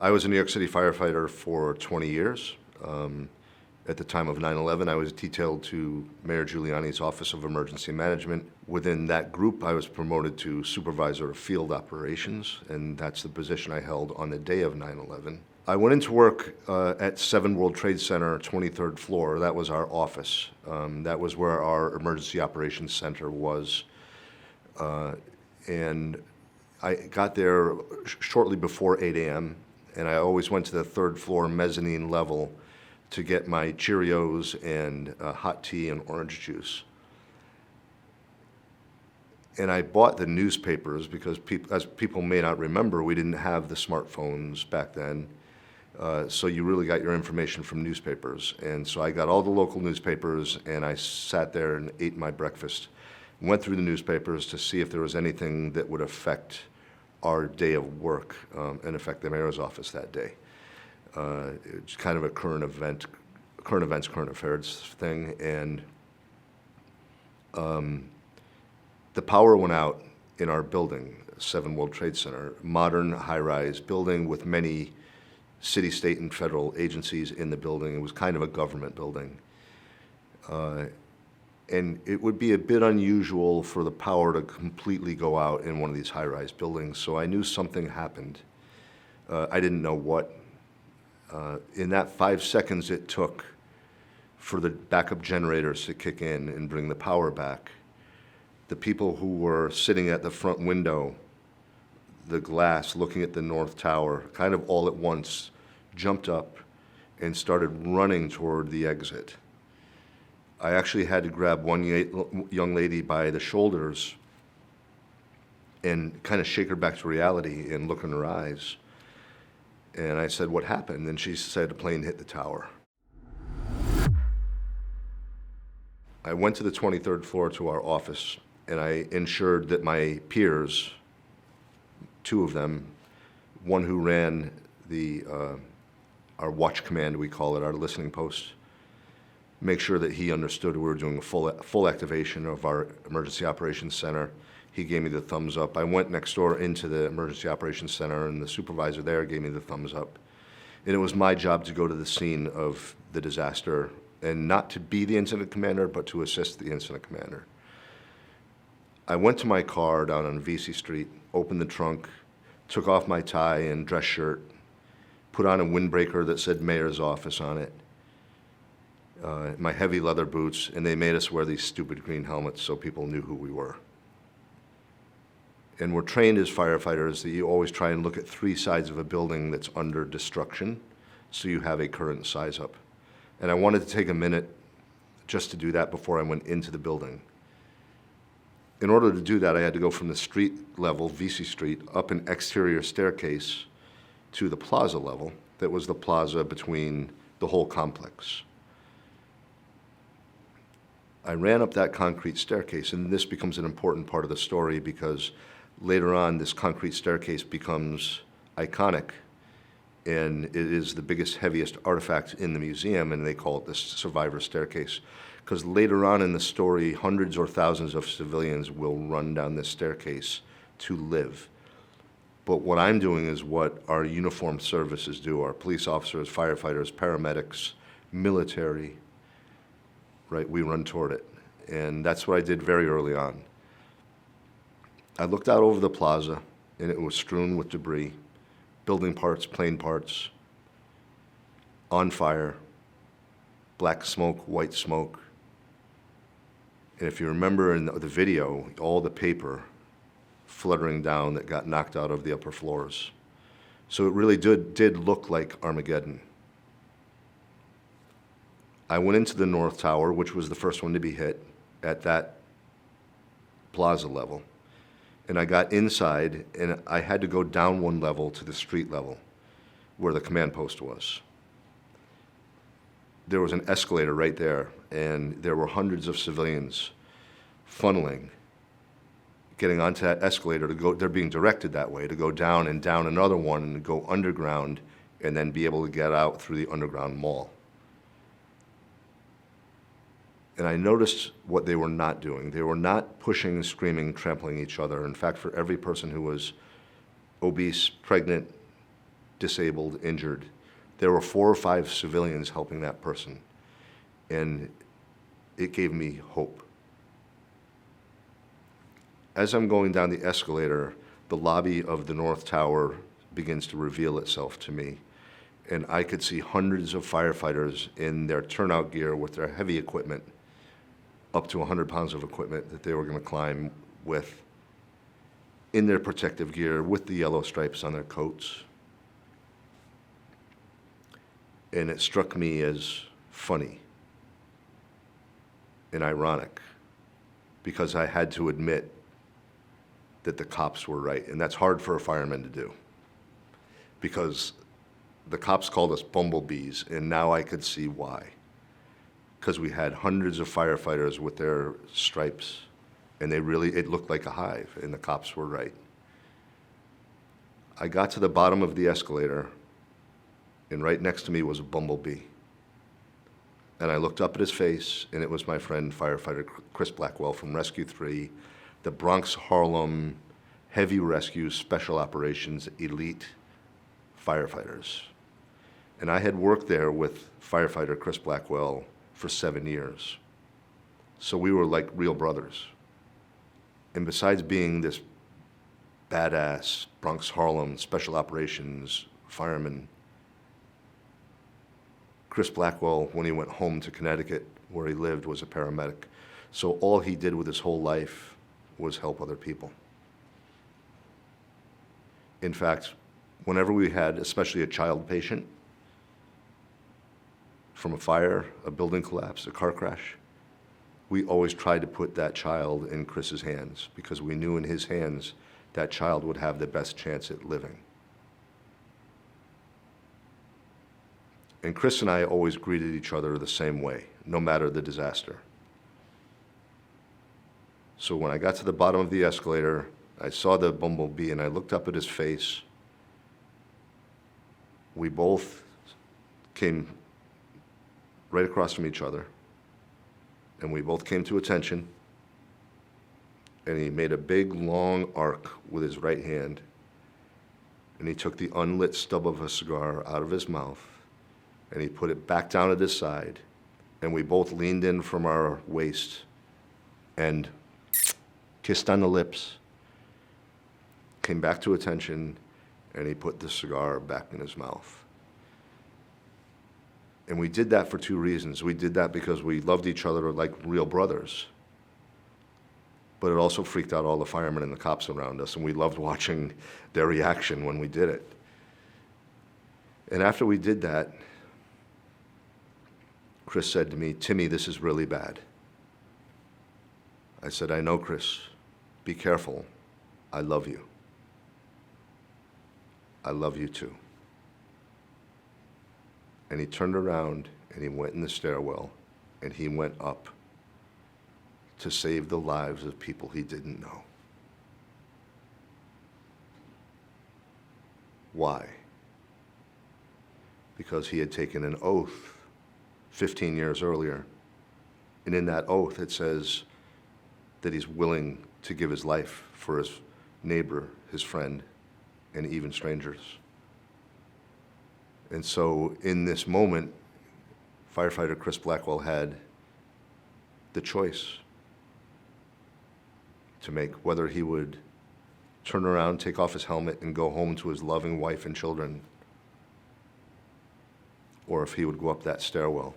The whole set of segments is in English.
I was a New York City firefighter for 20 years. At the time of 9/11, I was detailed to Mayor Giuliani's Office of Emergency Management. Within that group, I was promoted to supervisor of field operations, and that's the position I held on the day of 9/11. I went into work at 7 World Trade Center, 23rd floor. That was our office. That was where our emergency operations center was. And I got there shortly before 8 a.m., and I always went to the 3rd floor mezzanine level to get my Cheerios and hot tea and orange juice. And I bought the newspapers because, as people may not remember, we didn't have the smartphones back then. So you really got your information from newspapers. And so I got all the local newspapers, and I sat there and ate my breakfast. Went through the newspapers to see if there was anything that would affect our day of work and affect the mayor's office that day. It's kind of a current events, current affairs thing. And the power went out in our building, 7 World Trade Center, modern high-rise building with many city, state, and federal agencies in the building. It was kind of a government building. And it would be a bit unusual for the power to completely go out in one of these high-rise buildings, so I knew something happened. I didn't know what. In that 5 seconds it took for the backup generators to kick in and bring the power back, the people who were sitting at the front window, the glass looking at the North Tower, kind of all at once, jumped up and started running toward the exit. I actually had to grab one young lady by the shoulders and kind of shake her back to reality and look in her eyes. And I said, "What happened?" And she said, "A plane hit the tower." I went to the 23rd floor to our office, and I ensured that my peers, 2 of them, one who ran our watch command, we call it, our listening post, make sure that he understood we were doing a full activation of our emergency operations center. He gave me the thumbs up. I went next door into the emergency operations center, and the supervisor there gave me the thumbs up. And it was my job to go to the scene of the disaster, and not to be the incident commander, but to assist the incident commander. I went to my car down on VC Street, opened the trunk, took off my tie and dress shirt, put on a windbreaker that said Mayor's Office on it, my heavy leather boots, and they made us wear these stupid green helmets so people knew who we were. And we're trained as firefighters that you always try and look at 3 sides of a building that's under destruction so you have a current size up. And I wanted to take a minute just to do that before I went into the building. In order to do that, I had to go from the street level, VC Street, up an exterior staircase to the plaza level. That was the plaza between the whole complex. I ran up that concrete staircase, and this becomes an important part of the story because later on this concrete staircase becomes iconic, and it is the biggest, heaviest artifact in the museum, and they call it the survivor staircase. Because later on in the story, hundreds or thousands of civilians will run down this staircase to live. But what I'm doing is what our uniformed services do, our police officers, firefighters, paramedics, military, right? We run toward it. And that's what I did very early on. I looked out over the plaza, and it was strewn with debris, building parts, plane parts, on fire, black smoke, white smoke. And if you remember in the video, all the paper fluttering down that got knocked out of the upper floors. So it really did look like Armageddon. I went into the North Tower, which was the first one to be hit at that plaza level. And I got inside, and I had to go down 1 level to the street level where the command post was. There was an escalator right there, and there were hundreds of civilians funneling, getting onto that escalator to go. They're being directed that way, to go down and down another one and go underground and then be able to get out through the underground mall. And I noticed what they were not doing. They were not pushing, screaming, trampling each other. In fact, for every person who was obese, pregnant, disabled, injured. There were 4 or 5 civilians helping that person, and it gave me hope. As I'm going down the escalator, the lobby of the North Tower begins to reveal itself to me, and I could see hundreds of firefighters in their turnout gear with their heavy equipment, up to 100 pounds of equipment that they were going to climb with, in their protective gear with the yellow stripes on their coats. And it struck me as funny and ironic, because I had to admit that the cops were right. And that's hard for a fireman to do, because the cops called us bumblebees, and now I could see why. Because we had hundreds of firefighters with their stripes, and it looked like a hive, and the cops were right. I got to the bottom of the escalator, and right next to me was a bumblebee. And I looked up at his face, and it was my friend, firefighter Chris Blackwell from Rescue 3, the Bronx Harlem Heavy Rescue Special Operations Elite firefighters. And I had worked there with firefighter Chris Blackwell for 7 years. So we were like real brothers. And besides being this badass Bronx Harlem Special Operations fireman, Chris Blackwell, when he went home to Connecticut, where he lived, was a paramedic. So all he did with his whole life was help other people. In fact, whenever we had, especially a child patient, from a fire, a building collapse, a car crash, we always tried to put that child in Chris's hands, because we knew in his hands that child would have the best chance at living. And Chris and I always greeted each other the same way, no matter the disaster. So when I got to the bottom of the escalator, I saw the bumblebee and I looked up at his face. We both came right across from each other, and we both came to attention, and he made a big, long arc with his right hand, and he took the unlit stub of a cigar out of his mouth, and he put it back down at his side, and we both leaned in from our waist and kissed on the lips, came back to attention, and he put the cigar back in his mouth. And we did that for 2 reasons. We did that because we loved each other like real brothers, but it also freaked out all the firemen and the cops around us, and we loved watching their reaction when we did it. And after we did that, Chris said to me, "Timmy, this is really bad." I said, "I know, Chris. Be careful. I love you. I love you too." And he turned around and he went in the stairwell and he went up to save the lives of people he didn't know. Why? Because he had taken an oath 15 years earlier, and in that oath it says that he's willing to give his life for his neighbor, his friend, and even strangers. And so in this moment, firefighter Chris Blackwell had the choice to make, whether he would turn around, take off his helmet, and go home to his loving wife and children, or if he would go up that stairwell.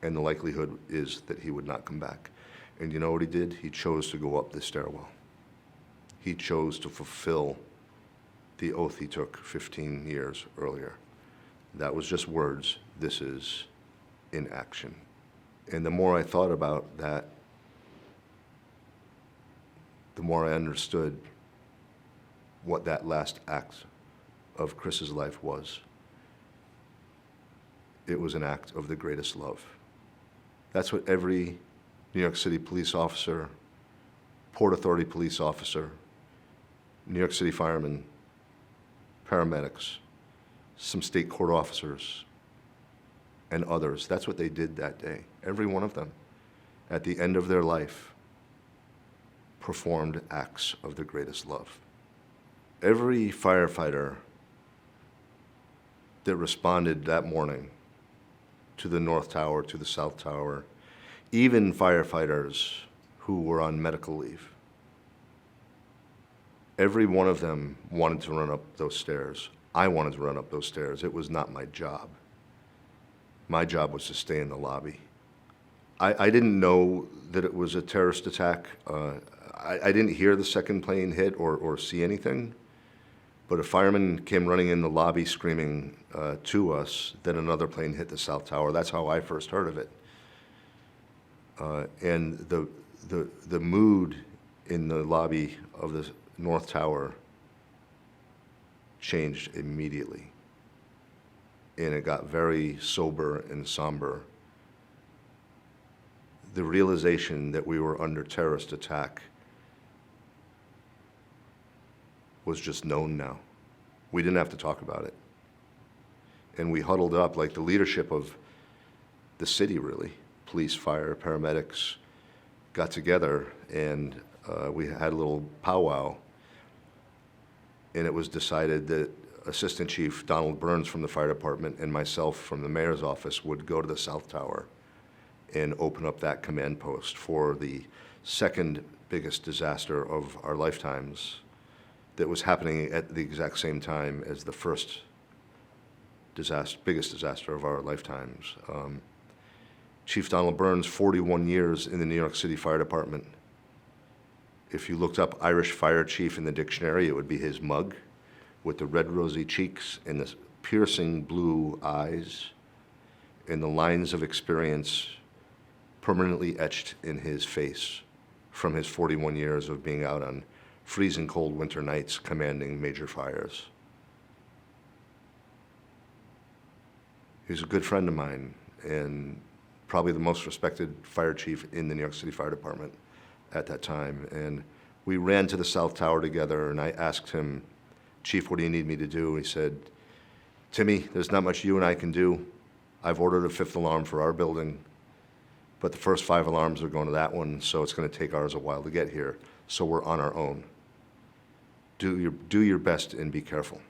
And the likelihood is that he would not come back. And you know what he did? He chose to go up the stairwell. He chose to fulfill the oath he took 15 years earlier. That was just words. This is in action. And the more I thought about that, the more I understood what that last act of Chris's life was. It was an act of the greatest love. That's what every New York City police officer, Port Authority police officer, New York City firemen, paramedics, some state court officers, and others, that's what they did that day. Every one of them, at the end of their life, performed acts of the greatest love. Every firefighter that responded that morning to the North Tower, to the South Tower, even firefighters who were on medical leave. Every one of them wanted to run up those stairs. I wanted to run up those stairs. It was not my job. My job was to stay in the lobby. I didn't know that it was a terrorist attack. I didn't hear the second plane hit or see anything, but a fireman came running in the lobby screaming to us that another plane hit the South Tower. That's how I first heard of it. And the mood in the lobby of the North Tower changed immediately. And it got very sober and somber. The realization that we were under terrorist attack was just known now. We didn't have to talk about it. And we huddled up, like the leadership of the city, really. Police, fire, paramedics got together, and we had a little powwow. And it was decided that Assistant Chief Donald Burns from the fire department and myself from the mayor's office would go to the South Tower and open up that command post for the second biggest disaster of our lifetimes that was happening at the exact same time as the first biggest disaster of our lifetimes. Chief Donald Burns, 41 years in the New York City Fire Department. If you looked up Irish fire chief in the dictionary, it would be his mug with the red rosy cheeks and the piercing blue eyes and the lines of experience permanently etched in his face from his 41 years of being out on freezing cold winter nights commanding major fires. He was a good friend of mine and probably the most respected fire chief in the New York City Fire Department at that time. And we ran to the South Tower together, and I asked him, "Chief, what do you need me to do?" He said, "Timmy, there's not much you and I can do. I've ordered a 5th alarm for our building, but the first 5 alarms are going to that one, so it's going to take ours a while to get here. So we're on our own. Do your best and be careful."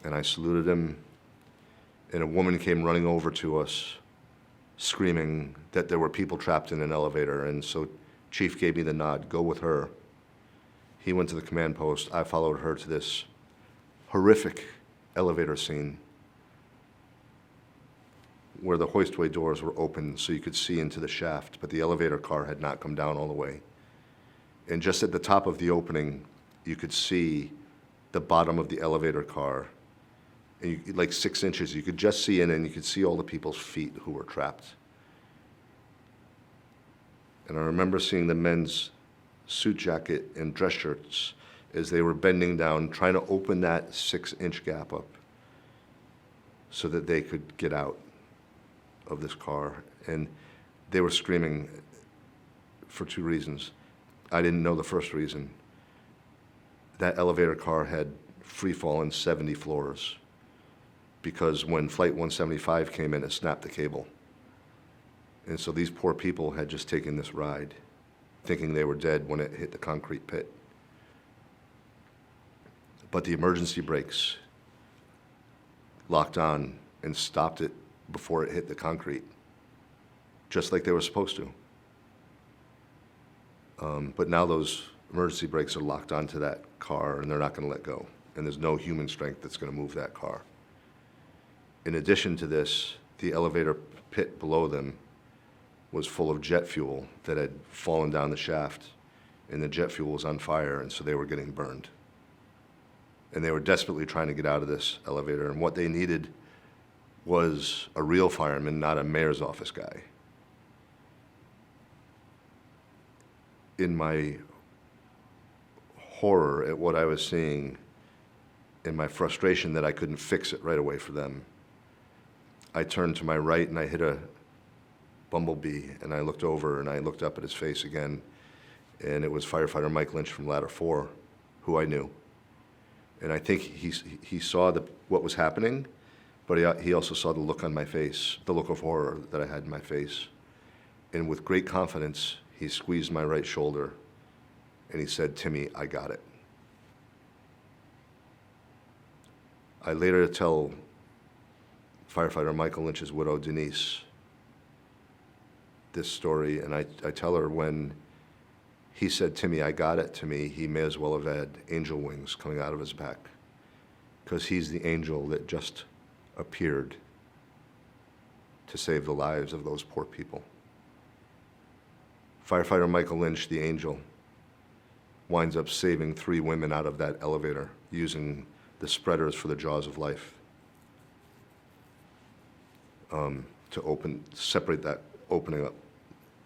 And I saluted him, and a woman came running over to us, screaming that there were people trapped in an elevator, and so Chief gave me the nod, "Go with her." He went to the command post. I followed her to this horrific elevator scene where the hoistway doors were open so you could see into the shaft, but the elevator car had not come down all the way. And just at the top of the opening, you could see the bottom of the elevator car, and like 6 inches, you could just see in, and you could see all the people's feet who were trapped. And I remember seeing the men's suit jacket and dress shirts as they were bending down, trying to open that 6-inch gap up so that they could get out of this car. And they were screaming for 2 reasons. I didn't know the first reason. That elevator car had free fallen 70 floors because when Flight 175 came in, it snapped the cable. And so these poor people had just taken this ride, thinking they were dead when it hit the concrete pit. But the emergency brakes locked on and stopped it before it hit the concrete, just like they were supposed to. But now those emergency brakes are locked onto that car, and they're not going to let go. And there's no human strength that's going to move that car. In addition to this, the elevator pit below them was full of jet fuel that had fallen down the shaft, and the jet fuel was on fire, and so they were getting burned. And they were desperately trying to get out of this elevator, and what they needed was a real fireman, not a mayor's office guy. In my horror at what I was seeing, in my frustration that I couldn't fix it right away for them, I turned to my right and I hit a bumblebee, and I looked over and I looked up at his face again, and it was firefighter Mike Lynch from Ladder 4, who I knew. And I think he saw what was happening, but he also saw the look on my face, the look of horror that I had in my face. And with great confidence, he squeezed my right shoulder and he said, "Timmy, I got it." I later tell firefighter Michael Lynch's widow, Denise, this story, and I tell her when he said, "Timmy, I got it," to me, he may as well have had angel wings coming out of his back, because he's the angel that just appeared to save the lives of those poor people. Firefighter Michael Lynch, the angel, winds up saving 3 women out of that elevator using the spreaders for the jaws of life to separate that opening up.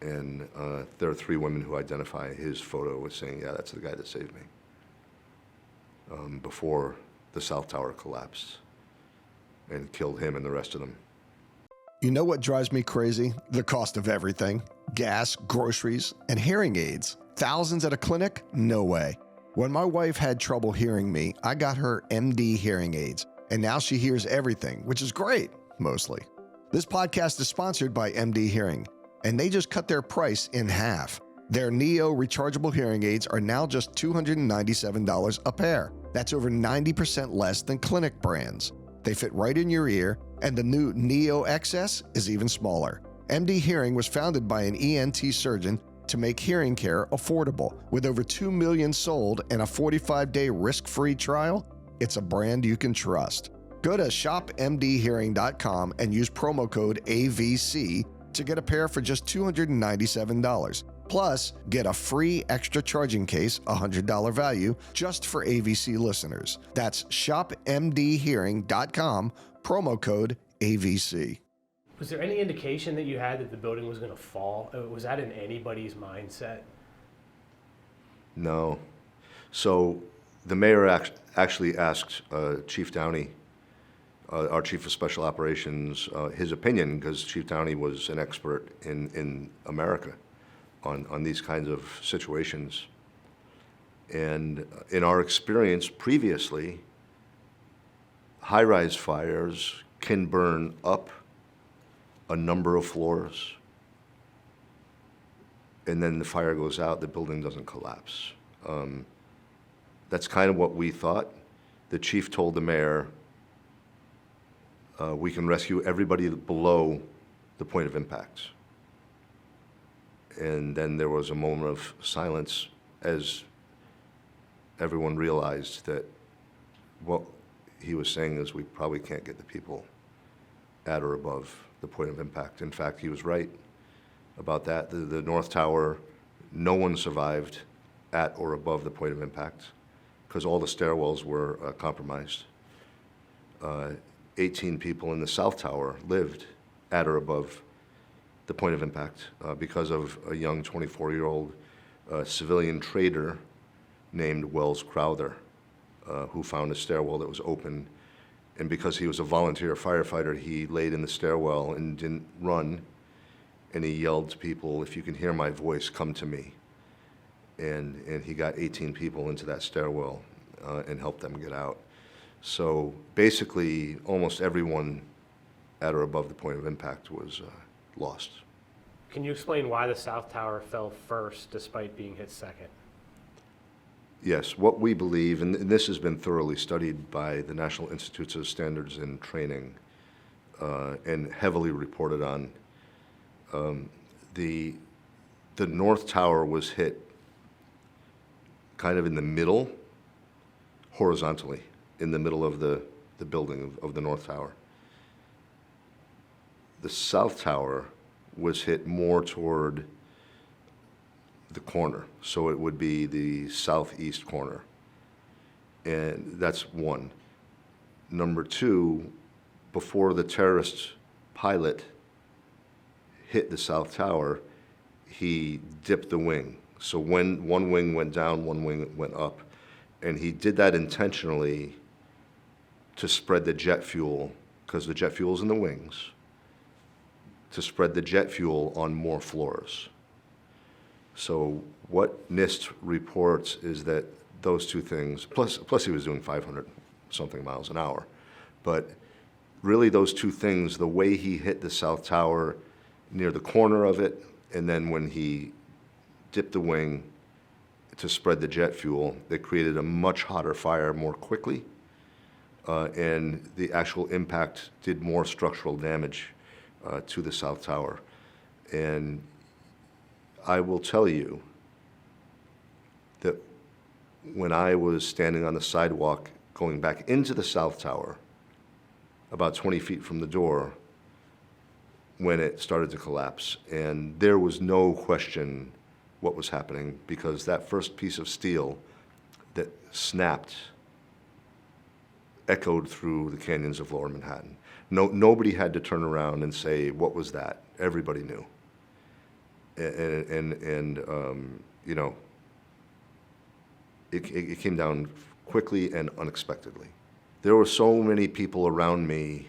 And there are 3 women who identify his photo as saying, "Yeah, that's the guy that saved me," before the South Tower collapsed and killed him and the rest of them. You know what drives me crazy? The cost of everything. Gas, groceries, and hearing aids. Thousands at a clinic? No way. When my wife had trouble hearing me, I got her MD hearing aids, and now she hears everything, which is great, mostly. This podcast is sponsored by MD Hearing, and they just cut their price in half. Their Neo rechargeable hearing aids are now just $297 a pair. That's over 90% less than clinic brands. They fit right in your ear, and the new Neo XS is even smaller. MD Hearing was founded by an ENT surgeon to make hearing care affordable. With over 2 million sold and a 45-day risk-free trial, it's a brand you can trust. Go to shopmdhearing.com and use promo code AVC to get a pair for just $297. Plus, get a free extra charging case, a $100 value, just for AVC listeners. That's shopmdhearing.com, promo code AVC. Was there any indication that you had that the building was going to fall? Was that in anybody's mindset? No. So the mayor actually asked Chief Downey, our chief of special operations, his opinion, because Chief Downey was an expert in America on these kinds of situations. And in our experience previously, high-rise fires can burn up a number of floors, and then the fire goes out, the building doesn't collapse. That's kind of what we thought. The chief told the mayor, we can rescue everybody below the point of impact. And then there was a moment of silence as everyone realized that what he was saying is we probably can't get the people at or above the point of impact. In fact, he was right about that. The North Tower, no one survived at or above the point of impact because all the stairwells were compromised. 18 people in the South Tower lived at or above the point of impact because of a young 24-year-old civilian trader named Wells Crowther, who found a stairwell that was open. And because he was a volunteer firefighter, he laid in the stairwell and didn't run. And he yelled to people, "If you can hear my voice, come to me." And he got 18 people into that stairwell and helped them get out. So basically, almost everyone at or above the point of impact was lost. Can you explain why the South Tower fell first despite being hit second? Yes, what we believe, and this has been thoroughly studied by the National Institutes of Standards and Training and heavily reported on, the North Tower was hit kind of in the middle, horizontally, in the middle of the building of the North Tower. The South Tower was hit more toward the corner, so it would be the southeast corner. And that's one. Number two, before the terrorist pilot hit the South Tower, he dipped the wing. So when one wing went down, one wing went up. And he did that intentionally to spread the jet fuel, because the jet fuel's in the wings, to spread the jet fuel on more floors. So what NIST reports is that those two things, plus he was doing 500 something miles an hour, but really those two things, the way he hit the South Tower near the corner of it, and then when he dipped the wing to spread the jet fuel, that created a much hotter fire more quickly, and the actual impact did more structural damage to the South Tower. And I will tell you that when I was standing on the sidewalk going back into the South Tower, about 20 feet from the door, when it started to collapse, and there was no question what was happening, because that first piece of steel that snapped echoed through the canyons of Lower Manhattan. Nobody had to turn around and say, what was that? Everybody knew. And you know, it came down quickly and unexpectedly. There were so many people around me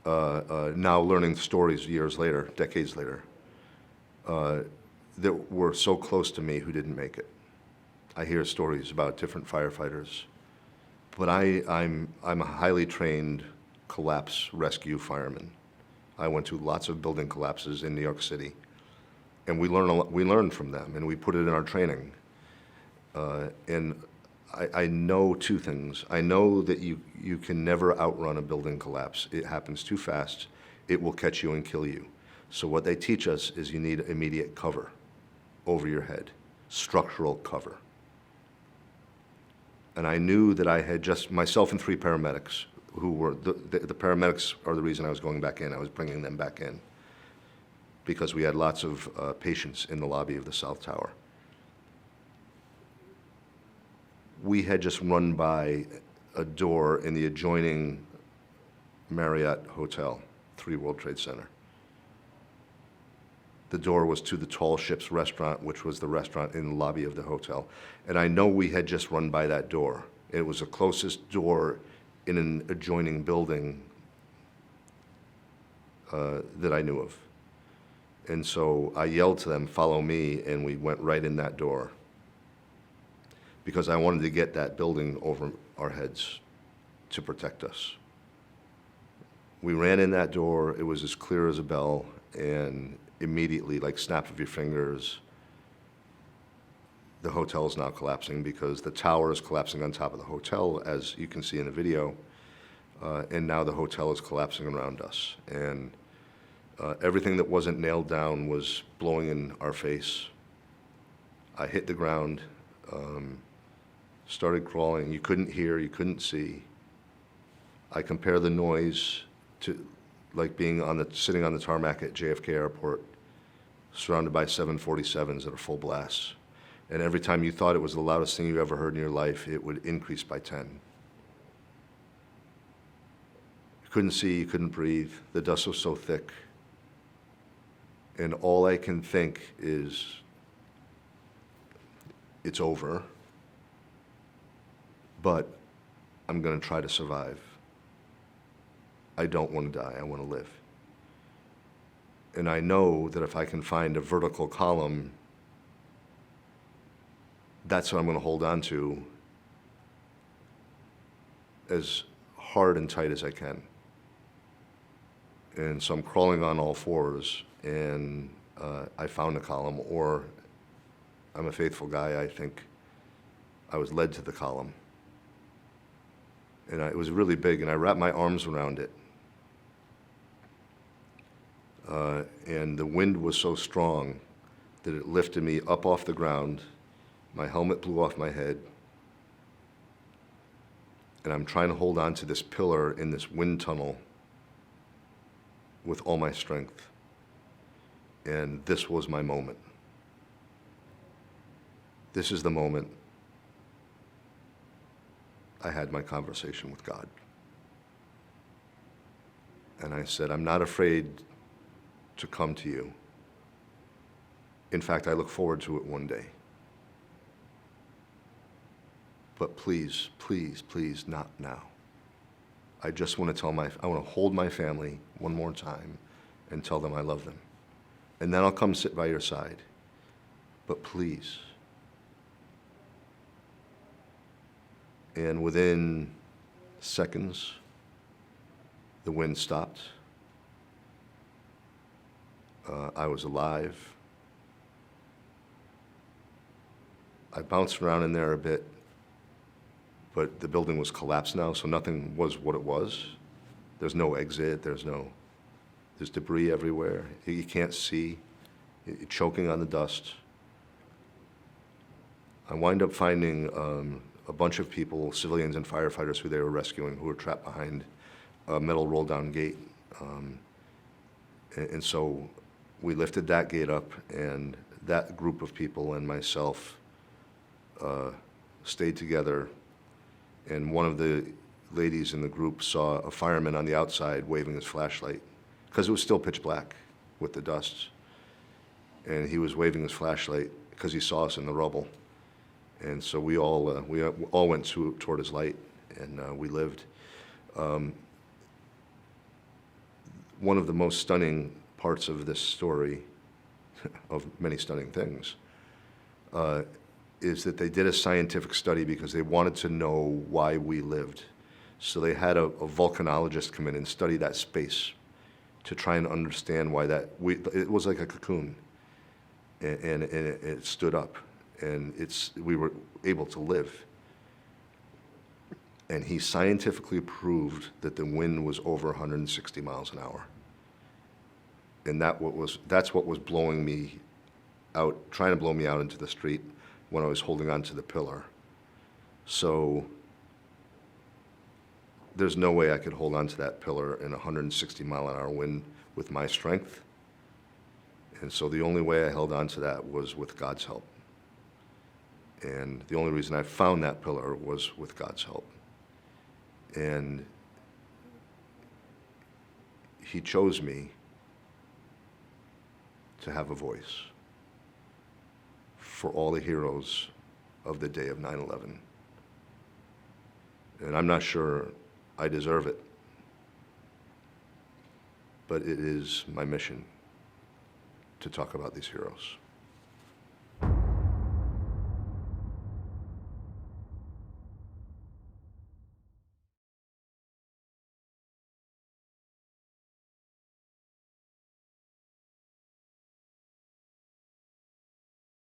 now learning stories years later, decades later, that were so close to me who didn't make it. I hear stories about different firefighters, but I'm a highly trained collapse rescue fireman. I went to lots of building collapses in New York City, and we learn from them, and we put it in our training. And I know two things. I know that you can never outrun a building collapse. It happens too fast. It will catch you and kill you. So what they teach us is you need immediate cover over your head, structural cover. And I knew that I had just, myself and 3 paramedics, who were, the paramedics are the reason I was going back in. I was bringing them back in because we had lots of patients in the lobby of the South Tower. We had just run by a door in the adjoining Marriott Hotel, 3 World Trade Center. The door was to the Tall Ships restaurant, which was the restaurant in the lobby of the hotel. And I know we had just run by that door. It was the closest door in an adjoining building that I knew of. And so I yelled to them, follow me, and we went right in that door, because I wanted to get that building over our heads to protect us. We ran in that door. It was as clear as a bell, and immediately, like snap of your fingers, the hotel is now collapsing, because the tower is collapsing on top of the hotel, as you can see in the video, and now the hotel is collapsing around us. And everything that wasn't nailed down was blowing in our face. I hit the ground, started crawling. You couldn't hear, you couldn't see. I compare the noise to like being sitting on the tarmac at JFK Airport, surrounded by 747s that are full blast. And every time you thought it was the loudest thing you ever heard in your life, it would increase by 10. You couldn't see, you couldn't breathe. The dust was so thick. And all I can think is, it's over, but I'm going to try to survive. I don't want to die, I want to live. And I know that if I can find a vertical column, that's what I'm going to hold on to as hard and tight as I can. And so I'm crawling on all fours, and I found a column, or I'm a faithful guy, I think I was led to the column. And it was really big, and I wrapped my arms around it. And the wind was so strong that it lifted me up off the ground. My helmet blew off my head. And I'm trying to hold on to this pillar in this wind tunnel with all my strength. And this was my moment. This is the moment I had my conversation with God. And I said, I'm not afraid to come to you. In fact, I look forward to it one day. But please, please, please, not now. I just want to I want to hold my family one more time and tell them I love them. And then I'll come sit by your side. But please. And within seconds, the wind stopped. I was alive. I bounced around in there a bit, but the building was collapsed now, so nothing was what it was. There's no exit, there's debris everywhere. You can't see, you're choking on the dust. I wind up finding a bunch of people, civilians and firefighters who they were rescuing, who were trapped behind a metal roll-down gate. And so we lifted that gate up, and that group of people and myself stayed together. And one of the ladies in the group saw a fireman on the outside waving his flashlight, because it was still pitch black with the dust. And he was waving his flashlight because he saw us in the rubble. And so we all went toward his light, and we lived. One of the most stunning parts of this story, of many stunning things, is that they did a scientific study because they wanted to know why we lived. So they had a volcanologist come in and study that space to try and understand why it was like a cocoon, and it stood up, and we were able to live. And he scientifically proved that the wind was over 160 miles an hour. And that's what was blowing me out, trying to blow me out into the street when I was holding on to the pillar. So there's no way I could hold on to that pillar in 160 mile an hour wind with my strength. And so the only way I held on to that was with God's help. And the only reason I found that pillar was with God's help. And he chose me to have a voice for all the heroes of the day of 9/11. And I'm not sure I deserve it, but it is my mission to talk about these heroes.